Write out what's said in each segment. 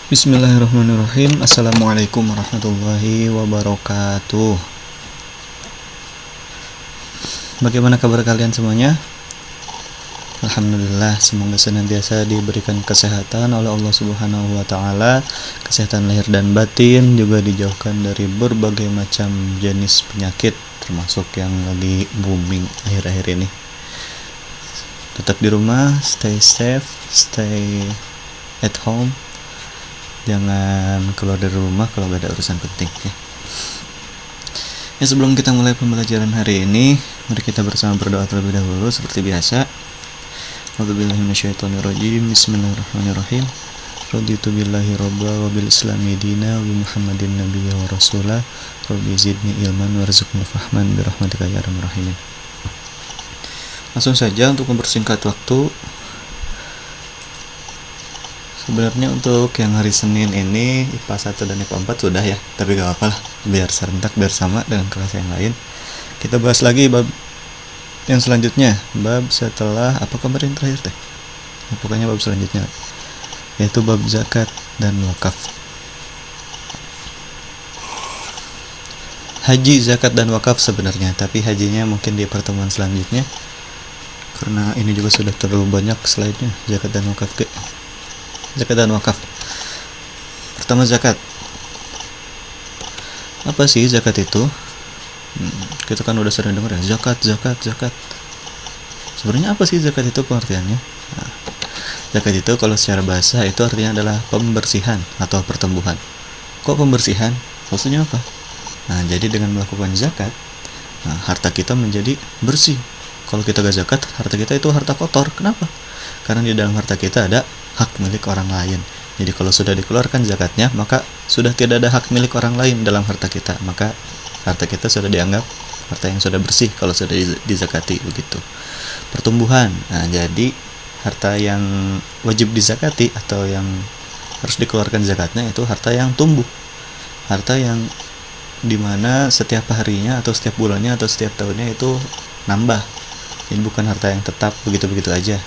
Bismillahirrahmanirrahim. Assalamualaikum warahmatullahi wabarakatuh. Bagaimana kabar kalian semuanya? Alhamdulillah, semoga senantiasa diberikan kesehatan oleh Allah Subhanahu wa taala, kesehatan lahir dan batin, juga dijauhkan dari berbagai macam jenis penyakit termasuk yang lagi booming akhir-akhir ini. Tetap di rumah, stay safe, stay at home. Jangan keluar dari rumah kalau gak ada urusan penting ya. Sebelum kita mulai pembelajaran hari ini, mari kita bersama berdoa terlebih dahulu seperti biasa. A'udzubillahi minasyaitonirrajim. Bismillahirrahmanirrahim. Raditu billahi robba wa bil islami dina wa bi Muhammadin nabiyya wa rasulah. Rabbi zidni ilman warzuqni fahman bi rahmatika ya arhamar rahimin. Langsung saja untuk mempersingkat waktu. Sebenarnya untuk yang hari Senin ini IPA 1 dan IPA 4 sudah ya, tapi gak apa-apa lah, biar serentak, biar sama dengan kelas yang lain. Kita bahas lagi bab yang selanjutnya, bab setelah apa kemarin terakhir teh? Pokoknya bab selanjutnya, yaitu bab zakat dan wakaf. Haji, zakat dan wakaf sebenarnya, tapi hajinya mungkin di pertemuan selanjutnya, karena ini juga sudah terlalu banyak slide-nya, zakat dan wakaf ke. Zakat dan wakaf. Pertama, zakat. Apa sih zakat itu? Kita kan udah sering dengar ya, zakat. Sebenarnya apa sih zakat itu pengertiannya? Nah, zakat itu kalau secara bahasa itu artinya adalah pembersihan atau pertumbuhan. Kok pembersihan? Maksudnya apa? Nah, jadi dengan melakukan zakat, harta kita menjadi bersih. Kalau kita gak zakat, harta kita itu harta kotor. Kenapa? Karena di dalam harta kita ada hak milik orang lain. Jadi kalau sudah dikeluarkan zakatnya, maka sudah tidak ada hak milik orang lain dalam harta kita. Maka harta kita sudah dianggap harta yang sudah bersih kalau sudah dizakati begitu. Pertumbuhan. Nah, jadi harta yang wajib dizakati atau yang harus dikeluarkan zakatnya itu harta yang tumbuh. Harta yang dimana setiap harinya atau setiap bulannya atau setiap tahunnya itu nambah. Jadi bukan harta yang tetap begitu-begitu aja.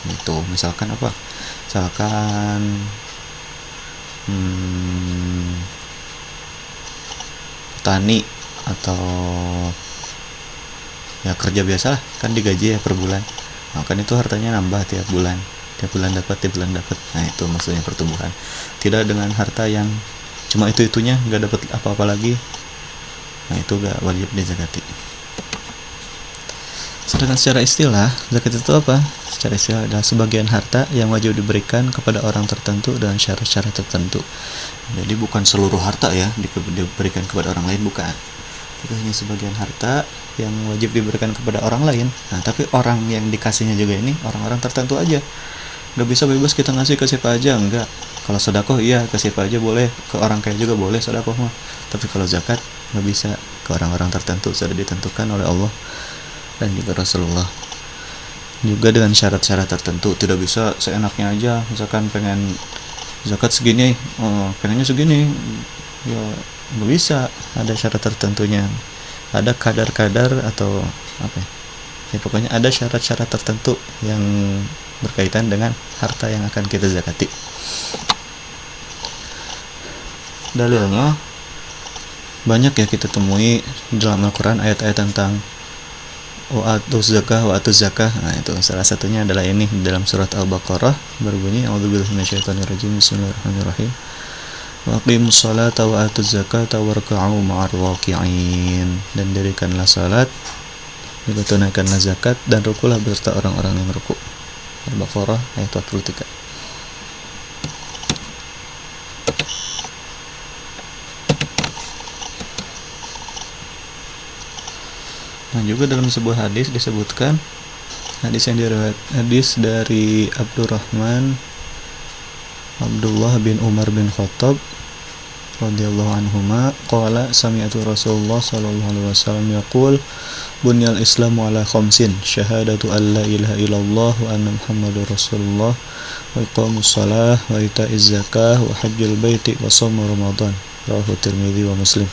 Itu misalkan apa? Misalkan petani atau ya kerja biasa lah, kan digaji ya per bulan. Nah, kan itu hartanya nambah tiap bulan dapat. Nah, itu maksudnya pertumbuhan. Tidak dengan harta yang cuma itunya, nggak dapat apa-apa lagi. Nah, itu nggak wajib dizakati. Sedangkan secara istilah, zakat itu apa? Secara istilah adalah sebagian harta yang wajib diberikan kepada orang tertentu dengan syarat-syarat tertentu. Jadi bukan seluruh harta ya diberikan kepada orang lain, bukan. Itu hanya sebagian harta yang wajib diberikan kepada orang lain. Nah, tapi orang yang dikasihnya juga ini orang-orang tertentu aja. Gak bisa bebas kita ngasih ke siapa aja, enggak. Kalau sedekah iya ke siapa aja boleh, ke orang kaya juga boleh sedekah mah. Tapi kalau zakat gak bisa, ke orang-orang tertentu, sudah ditentukan oleh Allah dan juga Rasulullah. Juga dengan syarat-syarat tertentu, tidak bisa seenaknya aja. Misalkan pengen zakat segini, pengennya segini, ya nggak bisa. Ada syarat tertentunya, ada kadar-kadar atau apa ya, pokoknya ada syarat-syarat tertentu yang berkaitan dengan harta yang akan kita zakati. Dalilnya banyak ya kita temui dalam Al-Quran, ayat-ayat tentang wa'atuz zakah. Nah, itu salah satunya adalah ini dalam surat Al-Baqarah, berbunyi a'udzubillahi minasyaitonirrajim, bismillahirrahmanirrahim, wa aqimus salata wa atuz zakata warka'u ma'ar raki'in. Dan dirikanlah salat, juga tunaikanlah zakat, dan rukulah beserta orang-orang yang ruku. Al-Baqarah ayat 43. Nah, juga dalam sebuah hadis disebutkan, hadis yang hadis dari Abdullah bin Umar bin Khattab radhiyallahu anhuma qala sami'tu Rasulullah sallallahu alaihi wasallam yaqul bunyal islamu ala khamsin syahadatu an la ilaha illallah wa anna muhammadar rasulullah wa iqamus shalah wa ita'iz zakah wa hajjul baiti wa shaum ramadan. Rawahu Tirmidzi wa Muslim.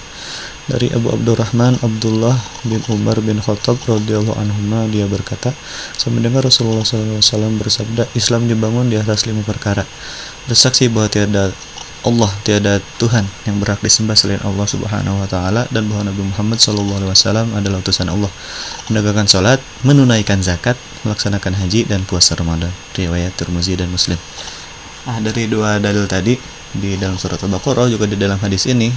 Dari Abu Abdurrahman Abdullah bin Umar bin Khattab radhiyallahu anhuma, dia berkata, saya mendengar Rasulullah SAW bersabda, Islam dibangun di atas 5 perkara. Bersaksi bahwa tiada Allah, tiada Tuhan yang berhak disembah selain Allah Subhanahu wa taala, dan bahwa Nabi Muhammad sallallahu alaihi wasallam adalah utusan Allah. Menegakkan salat, menunaikan zakat, melaksanakan haji dan puasa Ramadan. Riwayat Tirmizi dan Muslim. Dari dua dalil tadi di dalam surat Al-Baqarah juga di dalam hadis ini.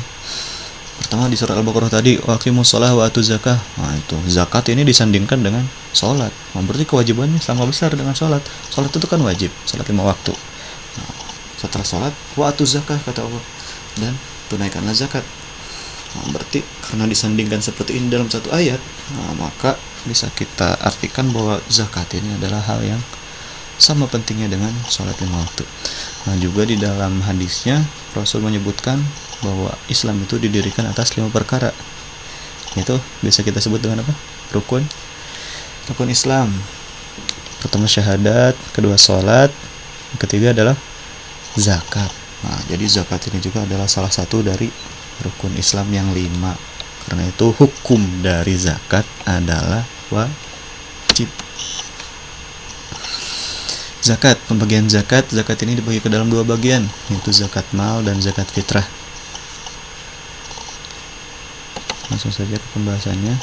Pertama di surat Al-Baqarah tadi, waqimus shalah wa atuz zakah. Nah, itu zakat ini disandingkan dengan salat. Nah, berarti kewajibannya sama besar dengan salat. Salat itu kan wajib, salat 5 waktu. Nah, setelah salat wa atuz zakah kata Allah, dan tunaikanlah zakat. Nah, berarti karena disandingkan seperti ini dalam satu ayat, maka bisa kita artikan bahwa zakat ini adalah hal yang sama pentingnya dengan sholat 5 waktu. Nah, juga di dalam hadisnya Rasul menyebutkan bahwa Islam itu didirikan atas 5 perkara. Itu bisa kita sebut dengan apa? Rukun Islam. Pertama syahadat, kedua sholat, ketiga adalah zakat. Nah, jadi zakat ini juga adalah salah satu dari rukun Islam yang 5. Karena itu hukum dari zakat adalah wajib. Zakat, pembagian zakat ini dibagi ke dalam 2 bagian, yaitu zakat mal dan zakat fitrah. Langsung saja ke pembahasannya.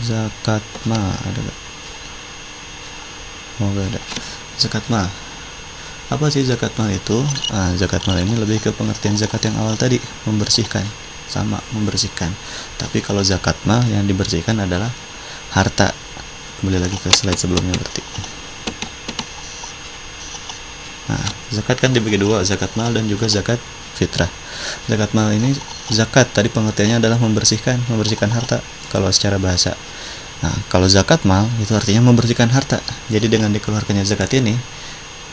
Zakat mal ada gak? Oh, gak ada. Zakat mal. Apa sih zakat mal itu? Zakat mal ini lebih ke pengertian zakat yang awal tadi, membersihkan. Sama, membersihkan. Tapi kalau zakat mal yang dibersihkan adalah harta. Kembali lagi ke slide sebelumnya berarti. Nah, zakat kan dibagi 2, zakat mal dan juga zakat fitrah. Zakat mal ini, zakat tadi pengertiannya adalah membersihkan harta kalau secara bahasa. Nah, kalau zakat mal itu artinya membersihkan harta. Jadi dengan dikeluarkannya zakat ini,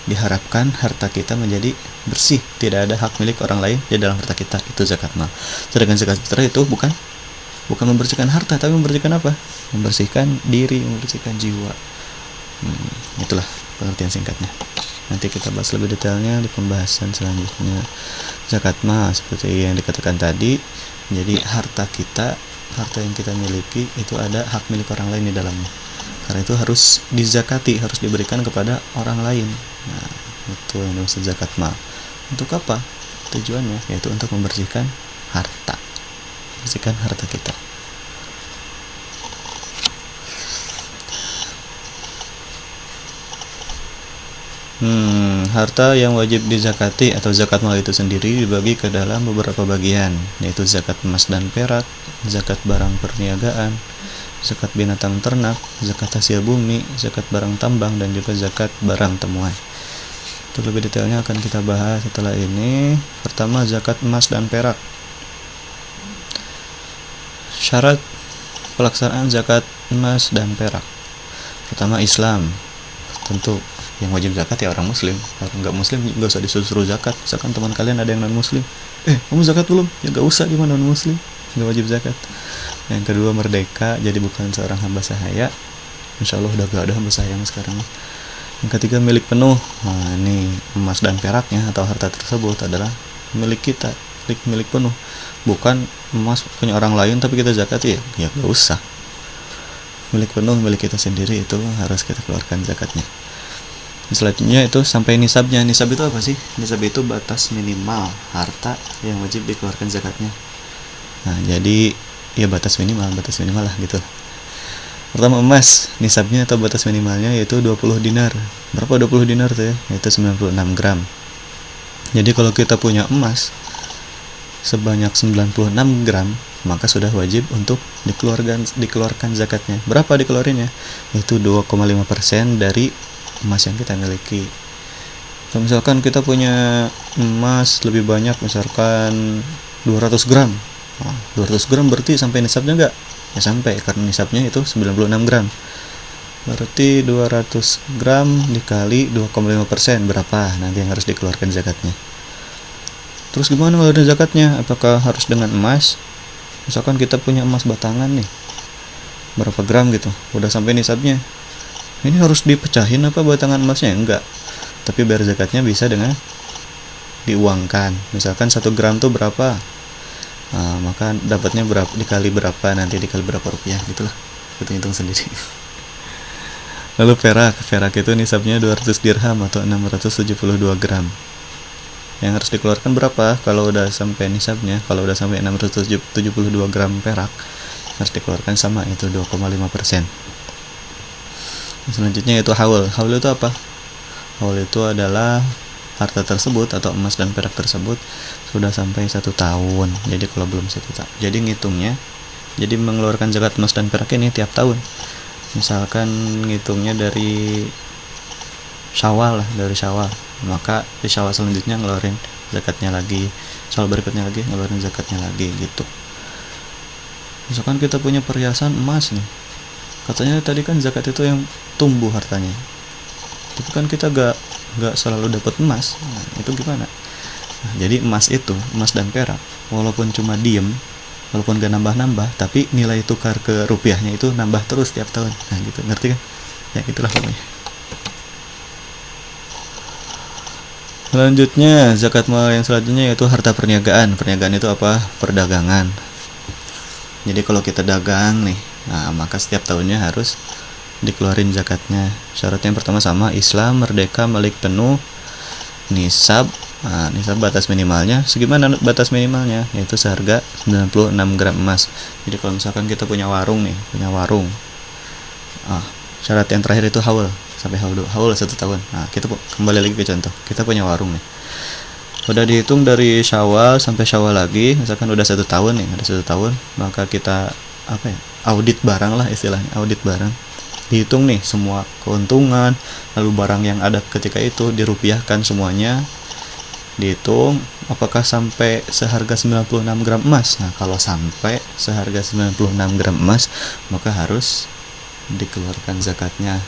diharapkan harta kita menjadi bersih, tidak ada hak milik orang lain di dalam harta kita. Itu zakat mal. Sedangkan zakat fitrah itu bukan membersihkan harta, tapi membersihkan apa? Membersihkan diri, membersihkan jiwa. Itulah pengertian singkatnya. Nanti kita bahas lebih detailnya di pembahasan selanjutnya. Zakat mal seperti yang dikatakan tadi, jadi harta yang kita miliki itu ada hak milik orang lain di dalamnya. Karena itu harus dizakati, harus diberikan kepada orang lain. Nah, itu yang dimaksud zakat mal. Untuk apa? Tujuannya yaitu untuk membersihkan harta. Membersihkan harta kita. Harta yang wajib dizakati atau zakat mal itu sendiri dibagi ke dalam beberapa bagian, yaitu zakat emas dan perak, zakat barang perniagaan, zakat binatang ternak, zakat hasil bumi, zakat barang tambang, dan juga zakat barang temuan. Untuk lebih detailnya akan kita bahas setelah ini. Pertama, zakat emas dan perak. Syarat pelaksanaan zakat emas dan perak. Pertama, Islam. Tentu yang wajib zakat ya orang muslim. Kalau nggak muslim nggak usah disuruh zakat. Misalkan teman kalian ada yang non muslim, kamu zakat belum? Ya nggak usah, gimana non muslim nggak wajib zakat. Yang kedua, merdeka, jadi bukan seorang hamba sahaya. Insya Allah udah gak ada hamba sahaya sekarang. Yang ketiga, milik penuh. Nah, ini emas dan peraknya atau harta tersebut adalah milik kita, milik penuh. Bukan emas punya orang lain tapi kita zakat ya nggak usah. Milik penuh, milik kita sendiri, itu harus kita keluarkan zakatnya. Selanjutnya itu sampai nisabnya. Nisab itu apa sih? Nisab itu batas minimal harta yang wajib dikeluarkan zakatnya. Nah, jadi ya batas minimal lah gitu. Pertama, emas. Nisabnya atau batas minimalnya yaitu 20 dinar. Berapa 20 dinar tuh ya? Yaitu 96 gram. Jadi kalau kita punya emas sebanyak 96 gram, maka sudah wajib untuk dikeluarkan zakatnya. Berapa dikeluarinnya? Itu 2,5% dari emas yang kita miliki. Kalau misalkan kita punya emas lebih banyak, misalkan 200 gram. Nah, 200 gram berarti sampai nisabnya enggak? Ya sampai, karena nisabnya itu 96 gram. Berarti 200 gram dikali 2,5%, berapa nanti yang harus dikeluarkan zakatnya. Terus gimana kalau ada zakatnya? Apakah harus dengan emas? Misalkan kita punya emas batangan nih, berapa gram gitu, udah sampai nisabnya. Ini harus dipecahin apa batangan emasnya? Enggak. Tapi biar zakatnya bisa dengan diuangkan. Misalkan 1 gram tuh berapa? Nah, maka dapatnya berapa dikali berapa, nanti dikali berapa rupiah, gitulah. Hitung-hitung sendiri. Lalu perak itu nisabnya 200 dirham atau 672 gram. Yang harus dikeluarkan berapa? Kalau udah sampai nisabnya, kalau udah sampai 672 gram perak, harus dikeluarkan sama itu 2,5%. Selanjutnya itu haul. Haul itu apa? Haul itu adalah harta tersebut atau emas dan perak tersebut sudah sampai 1 tahun. Jadi kalau belum 1 tahun, jadi ngitungnya, jadi mengeluarkan zakat emas dan perak ini tiap tahun. Misalkan ngitungnya dari Syawal lah, dari Syawal, maka di Syawal selanjutnya ngeluarin zakatnya lagi, Syawal berikutnya lagi ngeluarin zakatnya lagi gitu. Misalkan kita punya perhiasan emas nih, katanya tadi kan zakat itu yang tumbuh hartanya, tapi kan kita gak selalu dapat emas. Nah, itu gimana? Nah, jadi emas dan perak walaupun cuma diem, walaupun gak nambah-nambah, tapi nilai tukar ke rupiahnya itu nambah terus tiap tahun. Nah gitu, ngerti kan? Ya itulah pokoknya. Selanjutnya zakat mal yang selanjutnya yaitu harta perniagaan. Perniagaan itu apa? Perdagangan. Jadi kalau kita dagang nih, nah maka setiap tahunnya harus dikeluarin zakatnya. Syaratnya yang pertama sama, Islam, merdeka, milik penuh, nisab. Nah, nisab batas minimalnya, segimana batas minimalnya? Yaitu seharga 96 gram emas. Jadi kalau misalkan kita punya warung nih, syarat yang terakhir itu haul, sampai haul 1 tahun. Nah, kita kembali lagi ke contoh, kita punya warung nih, udah dihitung dari Syawal sampai Syawal lagi, misalkan udah 1 tahun nih, ada 1 tahun, maka kita audit barang lah istilahnya, audit barang, dihitung nih semua keuntungan, lalu barang yang ada ketika itu dirupiahkan semuanya, dihitung apakah sampai seharga 96 gram emas. Nah, kalau sampai seharga 96 gram emas, maka harus dikeluarkan zakatnya.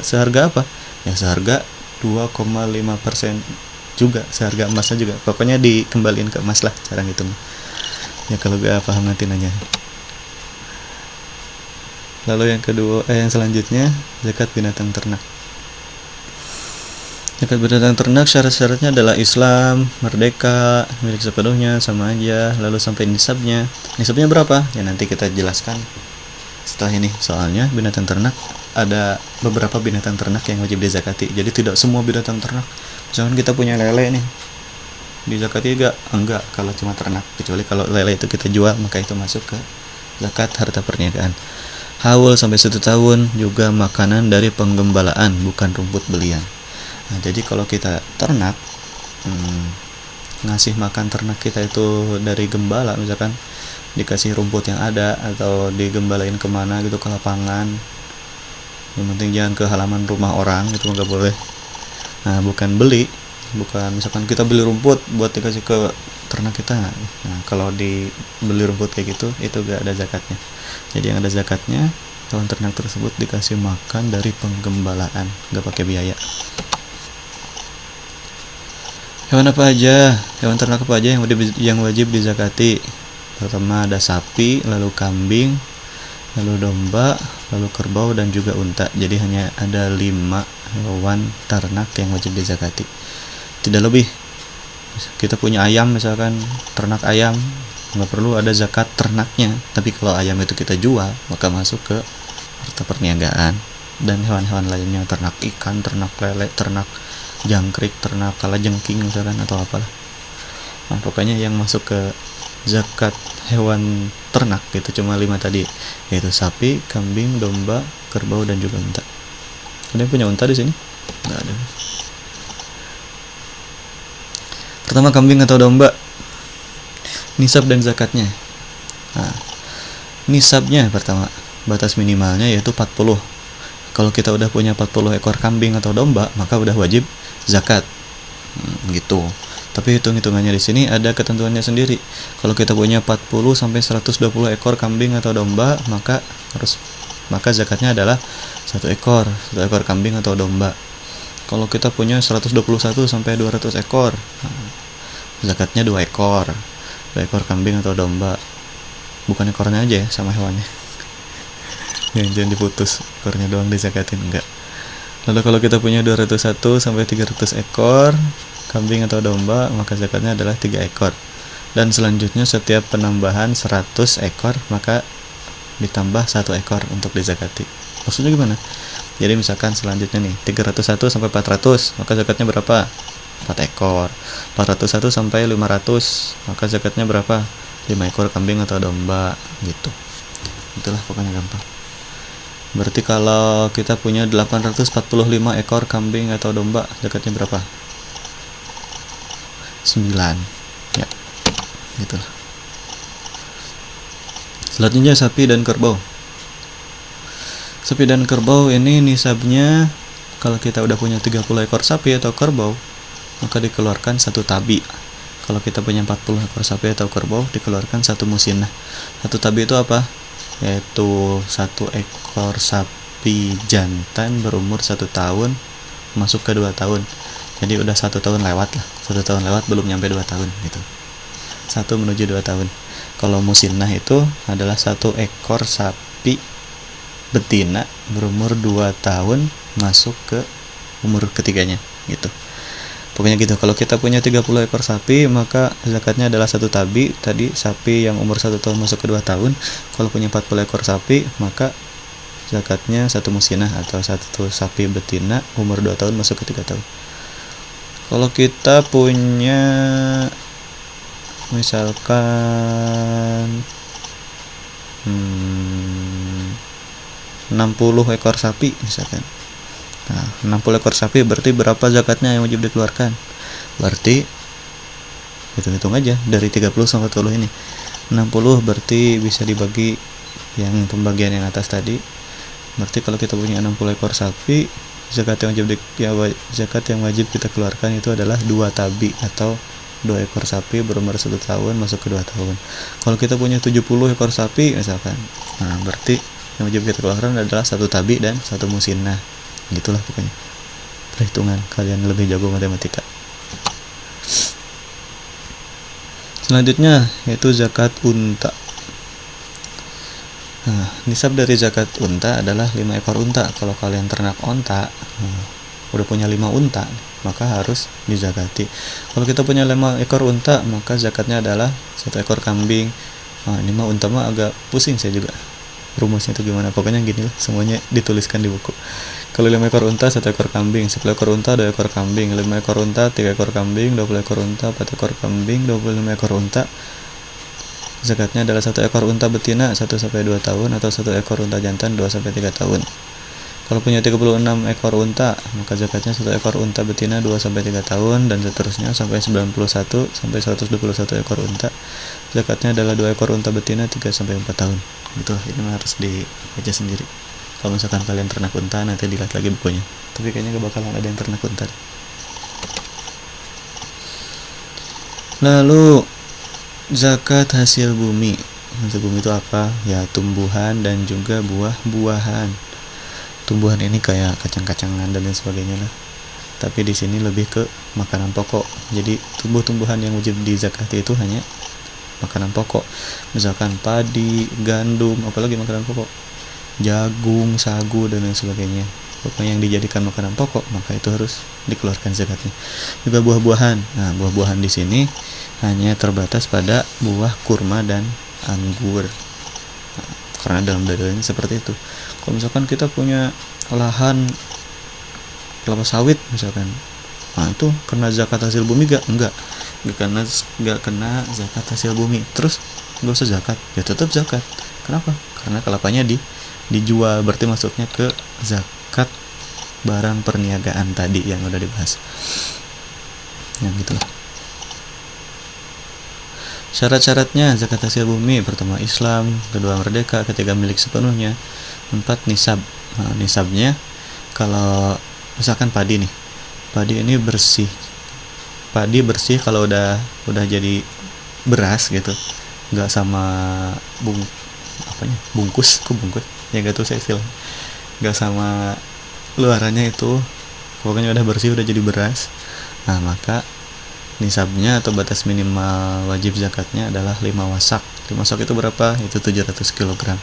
Seharga apa? Ya seharga 2,5% juga, seharga emasnya juga. Pokoknya dikembaliin ke emas lah cara ngitung. Ya kalau gak paham nanti nanya. Lalu yang selanjutnya zakat binatang ternak. Zakat binatang ternak syarat-syaratnya adalah Islam, merdeka, milik sepenuhnya, sama aja. Lalu sampai nisabnya. Nisabnya berapa? Ya nanti kita jelaskan setelah ini. Soalnya binatang ternak ada beberapa binatang ternak yang wajib dizakati. Jadi tidak semua binatang ternak. Misalkan kita punya lele nih, dizakati enggak kalau cuma ternak. Kecuali kalau lele itu kita jual, maka itu masuk ke zakat harta perniagaan. Haul sampai 1 tahun, juga makanan dari penggembalaan, bukan rumput belian. Nah, jadi kalau kita ternak, ngasih makan ternak kita itu dari gembala, misalkan dikasih rumput yang ada atau digembalain kemana gitu, ke lapangan, yang penting jangan ke halaman rumah orang, itu nggak boleh. Nah, bukan misalkan kita beli rumput buat dikasih ke ternak kita. Nah, kalau dibeli rumput kayak gitu, itu gak ada zakatnya. Jadi yang ada zakatnya, hewan ternak tersebut dikasih makan dari penggembalaan, gak pakai biaya. Hewan ternak apa aja yang wajib dizakati? Pertama ada sapi, lalu kambing, lalu domba, lalu kerbau, dan juga unta. Jadi hanya ada 5 hewan ternak yang wajib dizakati, tidak lebih. Kita punya ayam, misalkan ternak ayam, nggak perlu ada zakat ternaknya. Tapi kalau ayam itu kita jual, maka masuk ke harta perniagaan. Dan hewan-hewan lainnya, ternak ikan, ternak lele, ternak jangkrik, ternak kalajengking misalkan, atau apalah. Nah, pokoknya yang masuk ke zakat hewan ternak itu cuma 5 tadi, yaitu sapi, kambing, domba, kerbau, dan juga unta. Ada yang punya unta di sini? Nggak ada. Pertama, kambing atau domba, nisab dan zakatnya. Nah, nisabnya pertama, batas minimalnya yaitu 40. Kalau kita udah punya 40 ekor kambing atau domba, maka udah wajib zakat. Gitu. Tapi hitung-hitungannya di sini ada ketentuannya sendiri. Kalau kita punya 40 sampai 120 ekor kambing atau domba, maka zakatnya adalah 1 ekor kambing atau domba. Kalau kita punya 121 sampai 200 ekor, zakatnya 2 ekor kambing atau domba. Bukan ekornya aja ya, sama hewannya. Jangan diputus, ekornya doang dizakatin, enggak. Lalu kalau kita punya 201 sampai 300 ekor kambing atau domba, maka zakatnya adalah 3 ekor. Dan selanjutnya setiap penambahan 100 ekor, maka ditambah 1 ekor untuk dizakati. Maksudnya gimana? Jadi misalkan selanjutnya nih 301 sampai 400, maka zakatnya berapa? 4 ekor. 401 sampai 500, maka zakatnya berapa? 5 ekor kambing atau domba gitu. Itulah pokoknya gampang. Berarti kalau kita punya 845 ekor kambing atau domba, zakatnya berapa? 9. Ya, gitulah. Selanjutnya sapi dan kerbau. Sapi dan kerbau ini nisabnya, kalau kita udah punya 30 ekor sapi atau kerbau, maka dikeluarkan 1 tabi. Kalau kita punya 40 ekor sapi atau kerbau, dikeluarkan 1 musinah. 1 tabi itu apa? Yaitu 1 ekor sapi jantan berumur 1 tahun masuk ke 2 tahun. Jadi udah 1 tahun lewat lah. 1 tahun lewat belum nyampe 2 tahun gitu. 1 menuju 2 tahun. Kalau musinah itu adalah 1 ekor sapi betina berumur 2 tahun masuk ke umur ketiganya gitu. Pokoknya gitu. Kalau kita punya 30 ekor sapi, maka zakatnya adalah 1 tabi, tadi sapi yang umur 1 tahun masuk ke 2 tahun. Kalau punya 40 ekor sapi, maka zakatnya 1 musinah atau 1 sapi betina umur 2 tahun masuk ke 3 tahun. Kalau kita punya misalkan 60 ekor sapi misalkan. Nah, 60 ekor sapi berarti berapa zakatnya yang wajib dikeluarkan? Berarti hitung-hitung aja dari 30 sampai 40 ini. 60 berarti bisa dibagi yang pembagian yang atas tadi. Berarti kalau kita punya 60 ekor sapi, zakat yang wajib kita keluarkan itu adalah 2 tabi atau 2 ekor sapi berumur 1 tahun masuk ke 2 tahun. Kalau kita punya 70 ekor sapi misalkan, nah berarti yang wajib kita keluarkan adalah 1 tabi dan 1 musinah. Gitulah pokoknya perhitungan, kalian lebih jago matematika. Selanjutnya yaitu zakat unta. Nah, nisab dari zakat unta adalah 5 ekor unta. Kalau kalian ternak unta, udah punya 5 unta, maka harus dizakati. Kalau kita punya 5 ekor unta, maka zakatnya adalah 1 ekor kambing. Nah, ini mah unta mah agak pusing saya juga. Rumusnya itu gimana? Pokoknya gini lah, semuanya dituliskan di buku. Kalau 5 ekor unta, 1 ekor kambing. 10 ekor unta, 2 ekor kambing. 5 ekor unta, 3 ekor kambing. 20 ekor unta, 4 ekor kambing. 25 ekor unta. Zakatnya adalah 1 ekor unta betina 1 sampai 2 tahun atau 1 ekor unta jantan 2 sampai 3 tahun. Kalau punya 36 ekor unta, maka zakatnya 1 ekor unta betina 2 sampai 3 tahun dan seterusnya sampai 91 sampai 121 ekor unta. Zakatnya adalah 2 ekor unta betina 3 sampai 4 tahun. Betul, ini harus dibaca sendiri. Kalau misalkan kalian ternak unta, nanti dilihat lagi bukunya. Tapi kayaknya gak bakalan ada yang ternak unta. Lalu zakat hasil bumi. Hasil bumi itu apa? Ya tumbuhan dan juga buah-buahan. Tumbuhan ini kayak kacang-kacangan dan lain sebagainya lah. Tapi di sini lebih ke makanan pokok. Jadi tumbuh-tumbuhan yang wajib dizakati itu hanya makanan pokok. Misalkan padi, gandum, apalagi makanan pokok. Jagung, sagu dan lain sebagainya. Pokoknya yang dijadikan makanan pokok, maka itu harus dikeluarkan zakatnya. Juga buah-buahan. Nah, buah-buahan di sini hanya terbatas pada buah kurma dan anggur. Nah, karena dalam dalilnya seperti itu. Kalau misalkan kita punya lahan kelapa sawit misalkan, nah itu kena zakat hasil bumi enggak kena zakat hasil bumi. Terus nggak usah zakat, ya tetap zakat. Kenapa? Karena kelapanya dijual, berarti masuknya ke zakat barang perniagaan tadi yang udah dibahas. Yang gitulah. Syarat-syaratnya zakat hasil bumi: pertama Islam, kedua merdeka, ketiga milik sepenuhnya, 4 nisab. Nah, nisabnya kalau misalkan padi nih, padi ini bersih. Padi bersih kalau udah jadi beras gitu, nggak sama bungkus, ya nggak tahu saya istilah, nggak sama luarannya itu, pokoknya udah bersih, udah jadi beras. Nah, maka nisabnya atau batas minimal wajib zakatnya adalah 5 wasak. 5 wasak itu berapa? Itu 700 kg.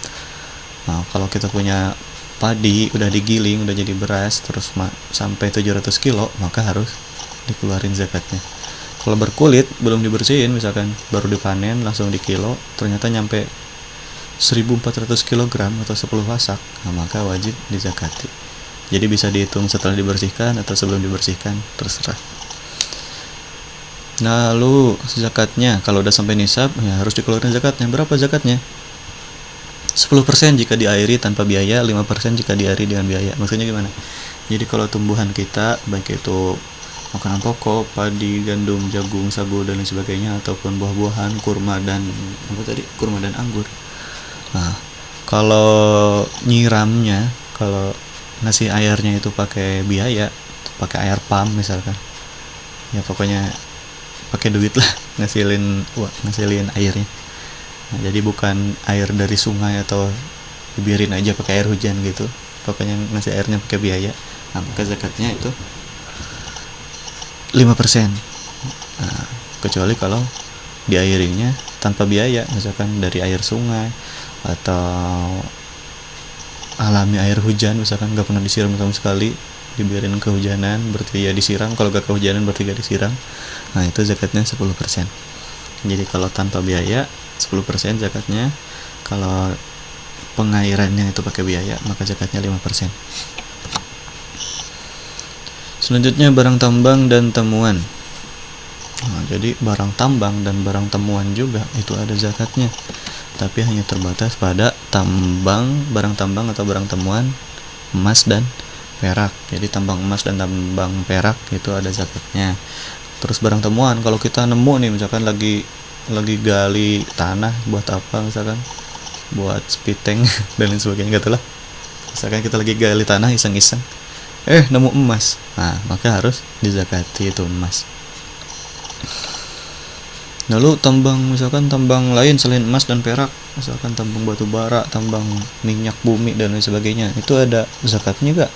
Nah, kalau kita punya padi udah digiling, udah jadi beras terus sampai 700 kilo, maka harus dikeluarin zakatnya. Kalau berkulit belum dibersihin, misalkan baru dipanen langsung dikilo, ternyata nyampe 1400 kg atau 10 wasak, nah maka wajib dizakati. Jadi bisa dihitung setelah dibersihkan atau sebelum dibersihkan, terserah. Lalu zakatnya kalau udah sampai nisab ya harus dikeluarkan zakatnya. Berapa zakatnya? 10% jika diairi tanpa biaya, 5% jika diairi dengan biaya. Maksudnya gimana? Jadi kalau tumbuhan kita baik itu makanan pokok, padi, gandum, jagung, sagu dan lain sebagainya, ataupun buah-buahan, kurma dan kurma dan anggur. Nah, kalau nyiramnya, kalau ngasih airnya itu pakai biaya, pakai air pump misalkan. Ya pokoknya pakai duit lah ngasilin airnya. Nah, jadi bukan air dari sungai atau dibiarin aja pakai air hujan gitu. Pokoknya ngasih airnya pakai biaya. Nah, maka zakatnya itu 5%. Nah, kecuali kalau diairinya tanpa biaya, misalkan dari air sungai atau alami air hujan, misalkan nggak pernah disiram sama sekali, dibiarin kehujanan, berarti ya disiram. Kalau gak kehujanan berarti gak disiram. Nah, itu zakatnya 10%. Jadi kalau tanpa biaya 10% zakatnya. Kalau pengairannya itu pakai biaya, maka zakatnya 5%. Selanjutnya barang tambang dan temuan. Nah, jadi barang tambang dan barang temuan juga itu ada zakatnya, tapi hanya terbatas pada barang tambang atau barang temuan emas dan perak. Jadi tambang emas dan tambang perak itu ada zakatnya. Terus barang temuan, kalau kita nemu nih misalkan lagi gali tanah buat apa, misalkan buat spiteng dan lain sebagainya gitu lah. Misalkan kita lagi gali tanah iseng-iseng, nemu emas, nah maka harus dizakati itu emas. Lalu misalkan tambang lain selain emas dan perak, misalkan tambang batu bara, tambang minyak bumi dan lain sebagainya, itu ada zakatnya gak?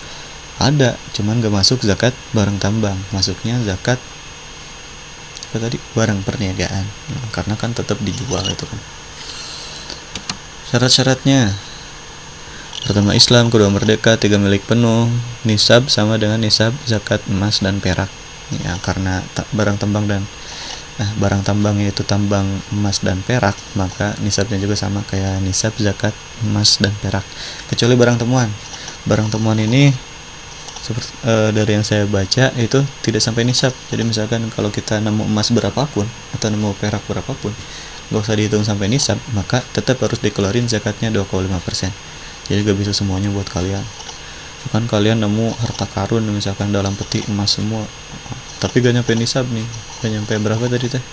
Ada, cuman gak masuk zakat barang tambang, masuknya zakat barang perniagaan. Nah, karena kan tetap dijual itu kan. Syarat-syaratnya: pertama Islam, kedua merdeka, tiga milik penuh, nisab sama dengan nisab zakat emas dan perak. Ya, karena barang tambang yaitu tambang emas dan perak, maka nisabnya juga sama kayak nisab zakat emas dan perak. Kecuali barang temuan. Barang temuan ini dari yang saya baca itu tidak sampai nisab. Jadi misalkan kalau kita nemu emas berapapun atau nemu perak berapapun, gak usah dihitung sampai nisab, maka tetap harus dikeluarin zakatnya 2,5%. Jadi gak bisa semuanya buat kalian. Kan kalian nemu harta karun misalkan dalam peti emas semua, tapi gak nyampe nisab nih, gak nyampe berapa tadi teh,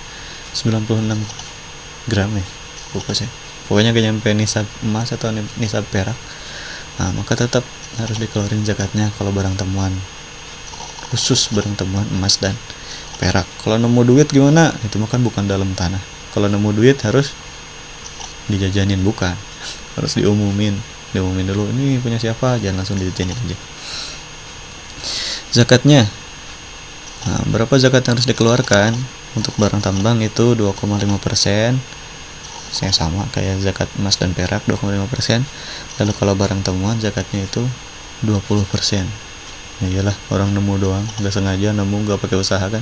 96 gram ya, lupa sih, pokoknya gak nyampe nisab emas atau nisab perak. Nah, maka tetap harus dikeluarin zakatnya kalau barang temuan, khusus barang temuan emas dan perak. Kalau nemu duit gimana? Itu mah kan bukan dalam tanah. Kalau nemu duit harus dijajanin, bukan, harus diumumin dulu, ini punya siapa, jangan langsung dijajanin aja. Zakatnya, nah, berapa zakat yang harus dikeluarkan? Untuk barang tambang itu 2,5%. Saya sama kayak zakat emas dan perak, 2,5%. Lalu kalau barang temuan zakatnya itu 20%. Ya iyalah, orang nemu doang, gak sengaja nemu, gak pakai usaha kan,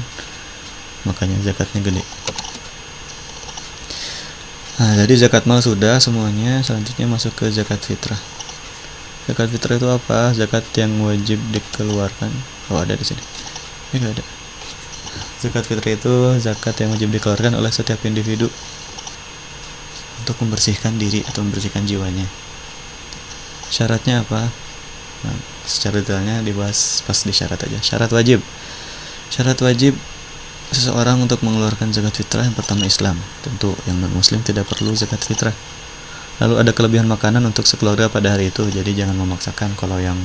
makanya zakatnya gede. Nah, jadi zakat mal sudah semuanya. Selanjutnya masuk ke zakat fitrah. Zakat fitrah itu apa? Zakat yang wajib dikeluarkan. Oh, ada di sini. Gak ada. Zakat fitrah itu zakat yang wajib dikeluarkan oleh setiap individu untuk membersihkan diri atau membersihkan jiwanya. Syaratnya apa? Nah, secara detailnya dibahas pas di syarat aja. Syarat wajib seseorang untuk mengeluarkan zakat fitrah. Yang pertama Islam. Tentu yang non muslim tidak perlu zakat fitrah. Lalu ada kelebihan makanan untuk sekeluarga pada hari itu. Jadi jangan memaksakan. Kalau yang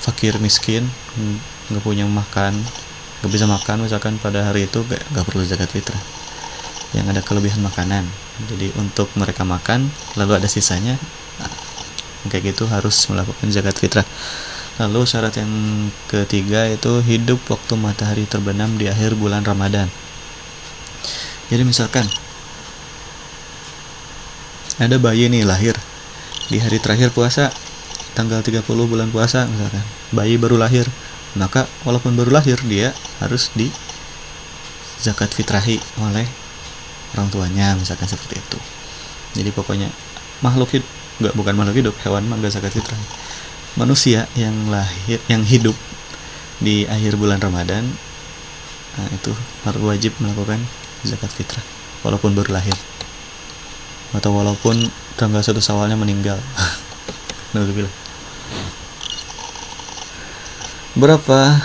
fakir miskin nggak punya makan, nggak bisa makan misalkan pada hari itu, nggak perlu zakat fitrah. Yang ada kelebihan makanan, jadi untuk mereka makan lalu ada sisanya, nah, kayak gitu harus melakukan zakat fitrah. Lalu syarat yang ketiga itu hidup waktu matahari terbenam di akhir bulan Ramadan. Jadi misalkan ada bayi nih lahir di hari terakhir puasa, tanggal 30 bulan puasa misalkan, bayi baru lahir, maka walaupun baru lahir dia harus di zakat fitrahi oleh orang tuanya, misalkan seperti itu. Jadi pokoknya bukan makhluk hidup, hewan mah enggak zakat fitrah. Manusia yang hidup di akhir bulan Ramadan Nah, itu harus wajib melakukan zakat fitrah walaupun baru lahir atau walaupun tanggal 1 Syawalnya meninggal. Alhamdulillah. Berapa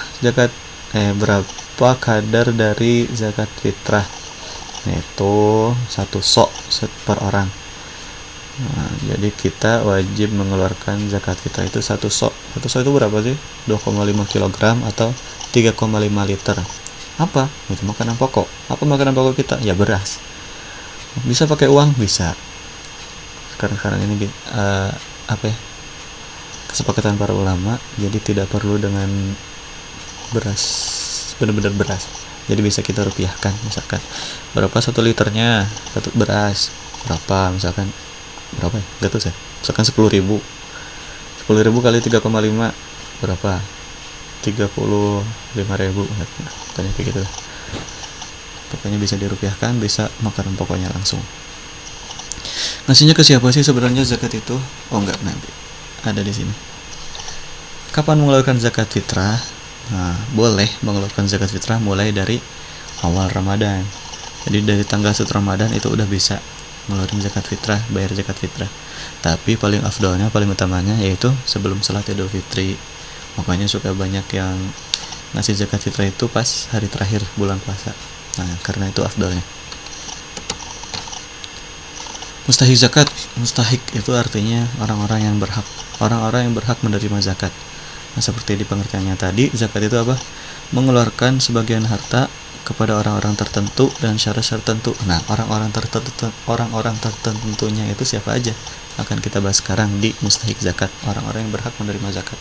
kadar dari zakat fitrah? Itu 1 sok per orang. Nah, jadi kita wajib mengeluarkan zakat fitrah itu 1 sok. 1 sok itu berapa sih? 2,5 kg atau 3,5 liter. Apa? Itu makanan pokok. Apa makanan pokok kita? Ya beras. Bisa pakai uang? Bisa. Sekarang ini kesepakatan para ulama, jadi tidak perlu dengan beras, benar-benar beras. Jadi bisa kita rupiahkan, misalkan berapa 1 liternya satu beras, berapa misalkan berapa ya? Gak tahu saya. Misalkan 10.000 kali 3,5 berapa? 35.000. Tanya kayak gitu. Pokoknya bisa dirupiahkan, bisa makanan pokoknya langsung. Ngasihnya ke siapa sih sebenarnya zakat itu? Oh enggak, nanti ada di sini. Kapan mengeluarkan zakat fitrah? Nah, boleh mengeluarkan zakat fitrah mulai dari awal Ramadan. Jadi dari tanggal 1 Ramadan itu udah bisa ngeluarin zakat fitrah, bayar zakat fitrah. Tapi paling afdolnya, paling utamanya yaitu sebelum salat Idul Fitri. Makanya suka banyak yang ngasih zakat fitrah itu pas hari terakhir bulan puasa. Nah, karena itu afdolnya. Mustahik zakat, mustahik itu artinya orang-orang yang berhak menerima zakat. Nah, seperti di pengertiannya tadi, zakat itu apa? Mengeluarkan sebagian harta kepada orang-orang tertentu dan syarat-syarat tertentu. Nah, orang-orang tertentunya itu siapa aja? Akan kita bahas sekarang di mustahik zakat, orang-orang yang berhak menerima zakat.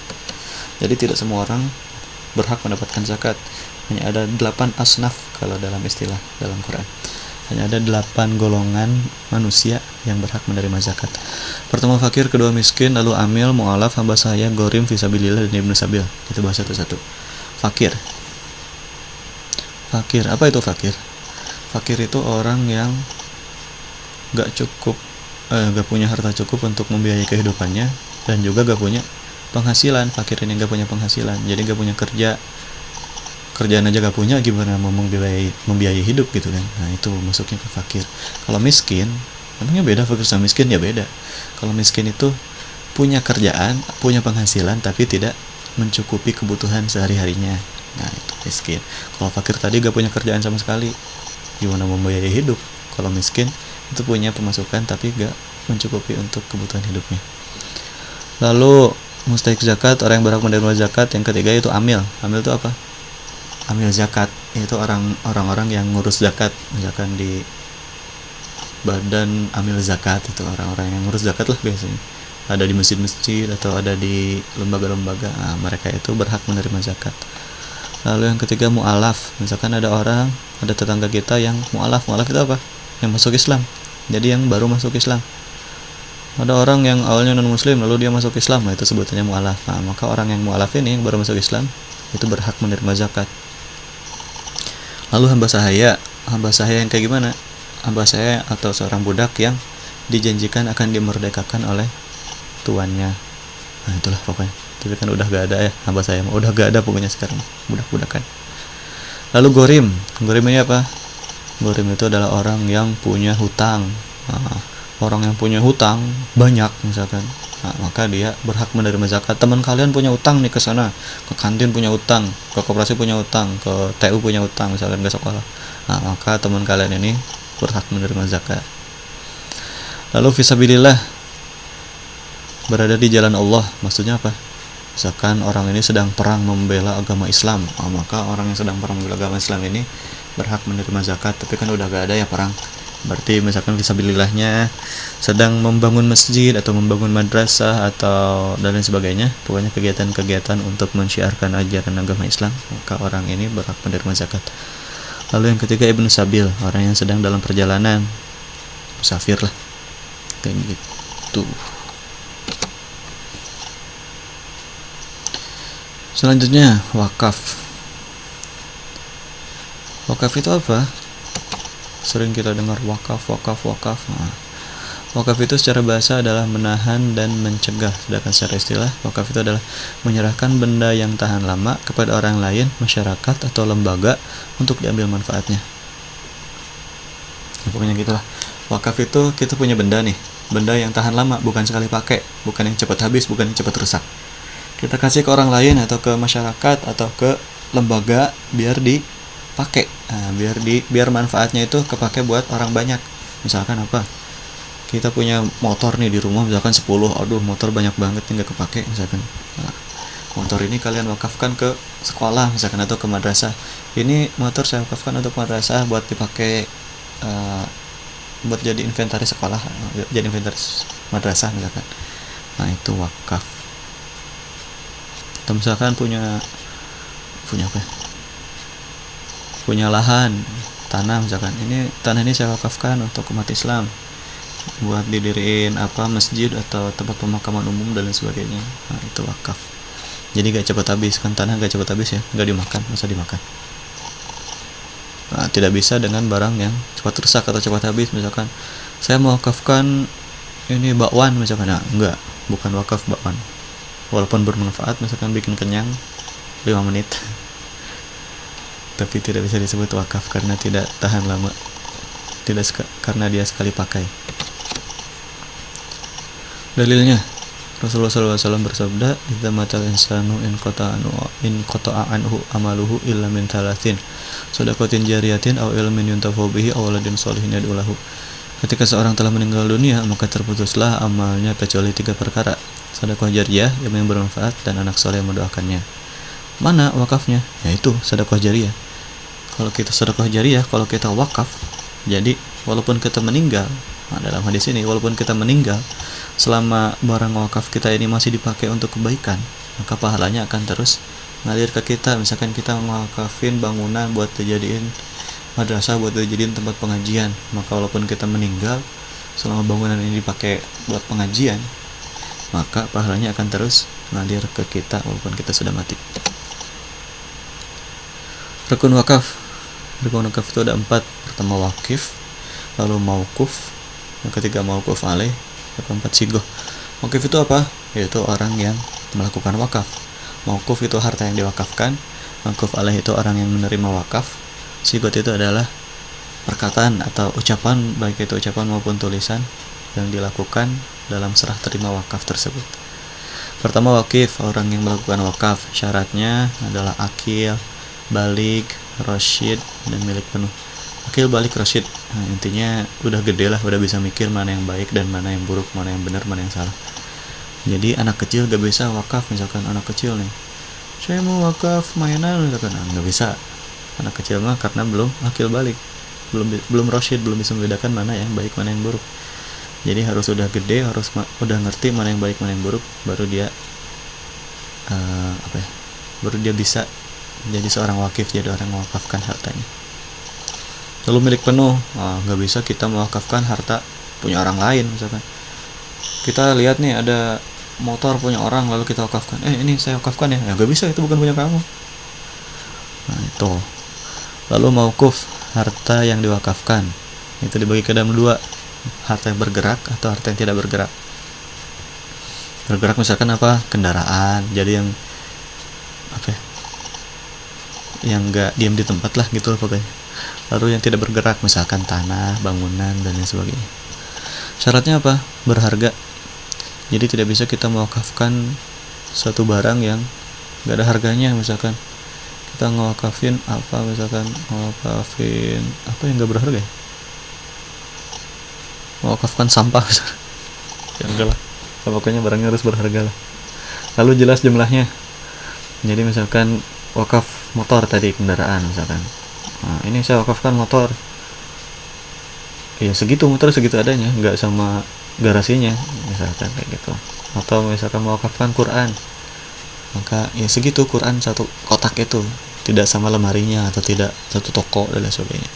Jadi tidak semua orang berhak mendapatkan zakat. Hanya ada 8 asnaf kalau dalam istilah dalam Quran. Hanya ada 8 golongan manusia yang berhak menerima zakat. Pertama fakir, kedua miskin, lalu amil, mu'alaf, hamba sahaya, gorim, fisabilillah, dan ibnu sabil. Kita bahas satu-satu. Fakir. Apa itu fakir? Fakir itu orang yang gak punya harta cukup untuk membiayai kehidupannya, dan juga gak punya penghasilan. Fakir ini gak punya penghasilan, jadi gak punya kerjaan aja gak punya, gimana mau membiayai hidup gitu kan. Nah, itu masuknya ke fakir. Kalau miskin, namanya beda, fakir sama miskin ya beda. Kalau miskin itu punya kerjaan, punya penghasilan, tapi tidak mencukupi kebutuhan sehari-harinya. Nah, itu miskin. Kalau fakir tadi gak punya kerjaan sama sekali, gimana mau membiayai hidup. Kalau miskin itu punya pemasukan tapi gak mencukupi untuk kebutuhan hidupnya. Lalu mustahik zakat, orang yang berhak menerima zakat. Yang ketiga itu amil. Amil itu apa? Amil zakat itu orang-orang yang ngurus zakat, misalkan di badan amil zakat, itu orang-orang yang ngurus zakat lah biasanya. Ada di masjid-masjid atau ada di lembaga-lembaga. Nah, mereka itu berhak menerima zakat. Lalu yang ketiga mu'alaf. Misalkan ada tetangga kita yang mu'alaf. Mu'alaf itu apa? Yang masuk Islam. Jadi yang baru masuk Islam. Ada orang yang awalnya non-muslim lalu dia masuk Islam, nah itu sebutannya mu'alaf. Nah, maka orang yang mu'alaf ini yang baru masuk Islam itu berhak menerima zakat. Lalu hamba sahaya yang kayak gimana? Hamba sahaya atau seorang budak yang dijanjikan akan dimerdekakan oleh tuannya. Nah, itulah pokoknya. Tapi kan udah gak ada ya hamba sahaya, udah gak ada pokoknya sekarang budak-budakan. Lalu gorim ini apa? Gorim itu adalah orang yang punya hutang. Nah, orang yang punya hutang banyak misalkan, nah, maka dia berhak menerima zakat. Teman kalian punya utang nih ke sana, ke kantin punya utang, ke koperasi punya utang, ke TU punya utang misalkan ke sekolah. Nah, maka teman kalian ini berhak menerima zakat. Lalu fisabilillah, berada di jalan Allah, maksudnya apa? Misalkan orang ini sedang perang membela agama Islam, nah, maka orang yang sedang perang membela agama Islam ini berhak menerima zakat. Tapi kan udah gak ada ya perang. Berarti misalkan fisabilillahnya sedang membangun masjid atau membangun madrasah atau dan lain sebagainya, pokoknya kegiatan-kegiatan untuk mensyiarkan ajaran agama Islam, maka orang ini berhak menerima zakat. Lalu yang ketiga ibnu sabil, orang yang sedang dalam perjalanan, musafir lah, kayak gitu. Selanjutnya wakaf. Wakaf itu apa? Sering kita dengar wakaf. Nah, Wakaf itu secara bahasa adalah menahan dan mencegah, sedangkan secara istilah wakaf itu adalah menyerahkan benda yang tahan lama kepada orang lain, masyarakat atau lembaga untuk diambil manfaatnya. Ya, pokoknya gitulah. Wakaf itu kita punya benda nih, benda yang tahan lama, bukan sekali pakai, bukan yang cepat habis, bukan yang cepat rusak. Kita kasih ke orang lain atau ke masyarakat atau ke lembaga biar dipakai. Nah, biar manfaatnya itu kepake buat orang banyak. Misalkan apa? Kita punya motor nih di rumah, misalkan 10, aduh motor banyak banget nih nggak kepake misalkan. Nah, motor ini kalian wakafkan ke sekolah misalkan atau ke madrasah. Ini motor saya wakafkan untuk madrasah buat dipakai buat jadi inventaris sekolah, jadi inventaris madrasah misalkan. Nah, itu wakaf. Atau misalkan punya apa ya? Punya lahan tanah misalkan. Ini tanah ini saya wakafkan untuk umat Islam buat didiriin masjid atau tempat pemakaman umum dan lain sebagainya. Nah, itu wakaf. Jadi gak cepat habis, kan tanah gak cepat habis ya, gak dimakan, masa dimakan. Nah, tidak bisa dengan barang yang cepat rusak atau cepat habis. Misalkan saya mau wakafkan ini bakwan misalkan, nah, enggak, bukan wakaf bakwan. Walaupun bermanfaat, misalkan bikin kenyang 5 menit tapi tidak bisa disebut wakaf karena tidak tahan lama, karena dia sekali pakai. Dalilnya, Rasulullah SAW bersabda, "Idza matal insanu in qata'a anhu amaluhu illa min thalathin, shadaqatin jariyatin aw ilmin yuntafa'u bihi aw waladin sholihin yad'u lahu." Ketika seorang telah meninggal dunia, maka terputuslah amalnya kecuali 3 perkara: sedekah jariyah, ilmu yang bermanfaat, dan anak soleh yang mendoakannya. Mana wakafnya? Yaitu sedekah jariyah. Kalau kita sedekah jariyah, kalau kita wakaf, jadi walaupun kita meninggal, dalam hadis ini, walaupun kita meninggal, selama barang wakaf kita ini masih dipakai untuk kebaikan, maka pahalanya akan terus ngalir ke kita. Misalkan kita ngawakafin bangunan buat dijadiin madrasah, buat dijadiin tempat pengajian, maka walaupun kita meninggal, selama bangunan ini dipakai buat pengajian, maka pahalanya akan terus ngalir ke kita walaupun kita sudah mati. Rukun wakaf itu ada 4. Pertama wakif, lalu mauquf, yang ketiga mauquf alaih, yang keempat sigoh. Wakif itu apa? Yaitu orang yang melakukan wakaf. Mauquf itu harta yang diwakafkan. Mauquf alaih itu orang yang menerima wakaf. Sigoh itu adalah perkataan atau ucapan, baik itu ucapan maupun tulisan yang dilakukan dalam serah terima wakaf tersebut. Pertama wakif, orang yang melakukan wakaf, syaratnya adalah akil, balik, rasyid, dan milik penuh. Akil, balik, rasyid, nah, intinya udah gede lah, udah bisa mikir mana yang baik dan mana yang buruk, mana yang benar, mana yang salah. Jadi anak kecil gak bisa wakaf. Misalkan anak kecil nih, saya mau wakaf mainan misalkan, gak bisa. Anak kecil mah karena belum akil balik, belum rasyid, belum bisa membedakan mana yang baik, mana yang buruk. Jadi harus udah gede, harus udah ngerti mana yang baik, mana yang buruk, baru dia baru dia bisa jadi seorang wakif, jadi orang yang mewakafkan hartanya. Lalu milik penuh, nggak bisa kita mewakafkan harta punya orang lain. Misalkan kita lihat nih ada motor punya orang, lalu kita wakafkan, ini saya wakafkan ya, nggak bisa, itu bukan punya kamu. Nah itu. Lalu mauquf, harta yang diwakafkan, itu dibagi ke dalam 2, harta yang bergerak atau harta yang tidak bergerak. Bergerak misalkan apa? Kendaraan, jadi yang yang nggak diam di tempat lah gitu pokoknya. Lalu yang tidak bergerak misalkan tanah, bangunan, dan lain sebagainya. Syaratnya apa? Berharga. Jadi tidak bisa kita mewakafkan satu barang yang nggak ada harganya. Misalkan kita ngewakafin misalkan ngewakafin yang nggak berharga ya? Mewakafkan sampah misalkan. Ya enggak lah, pokoknya barangnya harus berharga lah. Lalu jelas jumlahnya. Jadi misalkan wakaf motor tadi, kendaraan misalkan, nah, ini saya wakafkan motor, ya segitu, motor segitu adanya, nggak sama garasinya misalkan kayak gitu. Atau misalkan mewakafkan Quran, maka ya segitu, Quran satu kotak itu, tidak sama lemarinya atau tidak satu toko dan lain sebagainya.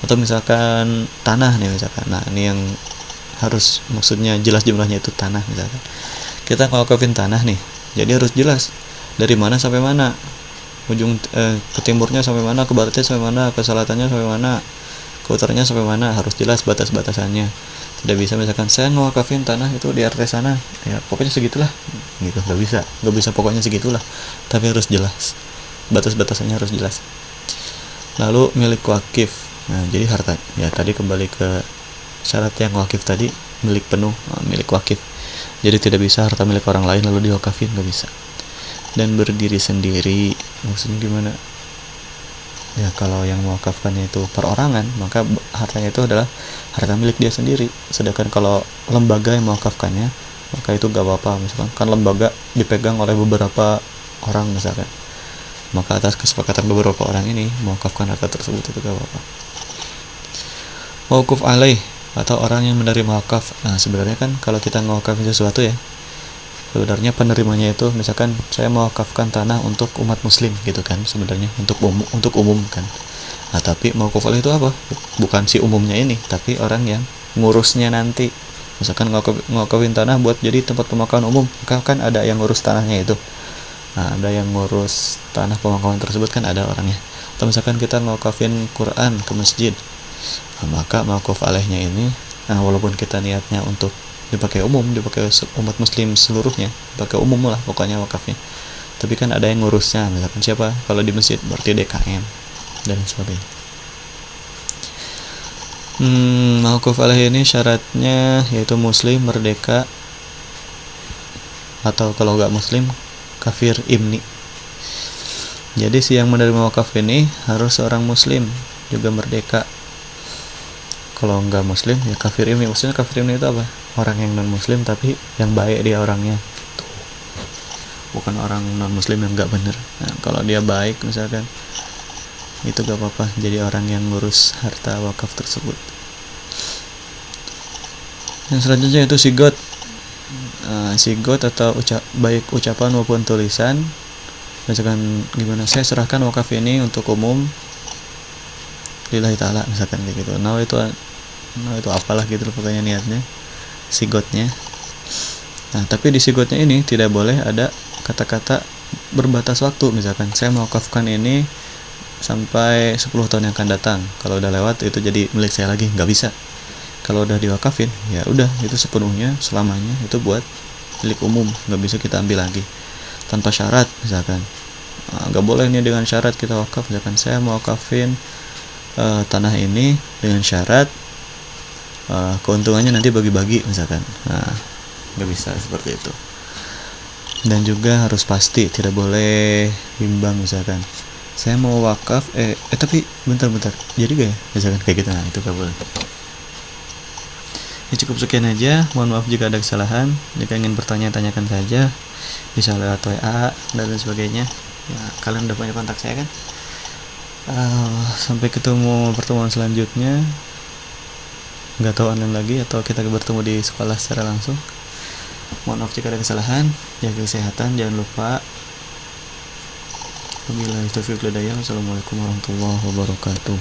Atau misalkan tanah nih misalkan, nah ini yang harus maksudnya jelas jumlahnya itu tanah. Misalkan kita mewakafin tanah nih, jadi harus jelas dari mana sampai mana, ujung ke timurnya sampai mana, ke baratnya sampai mana, ke selatannya sampai mana, ke utaranya sampai mana, harus jelas batas-batasannya. Tidak bisa misalkan saya ngewakafin tanah itu di RT sana, ya pokoknya segitulah, gitu. Nggak bisa pokoknya segitulah, tapi harus jelas, batas-batasannya harus jelas. Lalu milik wakif, nah jadi harta, ya tadi kembali ke syarat yang wakif tadi, milik penuh, milik wakif. Jadi tidak bisa harta milik orang lain lalu diwakafin, nggak bisa. Dan berdiri sendiri, maksudnya gimana? Ya kalau yang mewakafkannya itu perorangan, maka hartanya itu adalah harta milik dia sendiri. Sedangkan kalau lembaga yang mewakafkannya, maka itu gak apa-apa. Misalkan kan lembaga dipegang oleh beberapa orang misalkan, maka atas kesepakatan beberapa orang ini mewakafkan harta tersebut itu gak apa-apa. Mauquf alaih, atau orang yang menerima wakaf. Nah sebenarnya kan kalau kita ngewakafin sesuatu ya, sebenarnya penerimanya itu misalkan saya mewakafkan tanah untuk umat muslim gitu kan, sebenarnya untuk umum kan. Nah tapi mauquf alaih itu apa? Bukan si umumnya ini, tapi orang yang ngurusnya nanti. Misalkan ngewakafin tanah buat jadi tempat pemakaman umum, maka kan ada yang ngurus tanahnya itu. Nah ada yang ngurus tanah pemakaman tersebut kan, ada orangnya. Atau misalkan kita ngewakafin Quran ke masjid, nah, maka mauquf alaihnya ini, nah, walaupun kita niatnya untuk dipakai umum, dipakai umat muslim seluruhnya, dipakai umum lah pokoknya wakafnya, tapi kan ada yang ngurusnya, misalkan siapa? Kalau di masjid berarti DKM dan sebagainya. Mauquf alaih ini syaratnya yaitu muslim, merdeka, atau kalau nggak muslim kafir imni. Jadi si yang menerima wakaf ini harus seorang muslim, juga merdeka. Kalau nggak muslim ya kafir imni. Maksudnya kafir imni itu apa? Orang yang non muslim tapi yang baik dia orangnya, bukan orang non muslim yang nggak bener. Nah, kalau dia baik misalkan, itu gak apa-apa jadi orang yang ngurus harta wakaf tersebut. Yang selanjutnya itu sigot. Sigot atau baik ucapan maupun tulisan, misalkan gimana, saya serahkan wakaf ini untuk umum lillahi ta'ala misalkan kayak gitu. Nah itu apalah gitu loh pokoknya niatnya, sigotnya. Nah tapi di sigotnya ini tidak boleh ada kata-kata berbatas waktu. Misalkan saya mewakafkan ini sampai 10 tahun yang akan datang, kalau udah lewat itu jadi milik saya lagi, nggak bisa. Kalau udah diwakafin ya udah, itu sepenuhnya selamanya itu buat milik umum, nggak bisa kita ambil lagi tanpa syarat. Misalkan nggak boleh nih dengan syarat kita wakaf, misalkan saya mewakafin tanah ini dengan syarat keuntungannya nanti bagi-bagi misalkan. Nah nggak bisa seperti itu. Dan juga harus pasti, tidak boleh bimbang. Misalkan saya mau wakaf tapi bentar jadi gak ya misalkan kayak gitu, nah itu gak boleh. Ya cukup sekian aja, mohon maaf jika ada kesalahan. Jika ingin bertanya, tanyakan saja, bisa lewat WA dan lain sebagainya ya, kalian udah punya kontak saya kan. Sampai ketemu pertemuan selanjutnya, nggak tahu online lagi atau kita bertemu di sekolah secara langsung. Mohon maaf jika ada kesalahan, jaga kesehatan, jangan lupa. Wabillahi taufiq wal hidayah. Wassalamualaikum warahmatullahi wabarakatuh.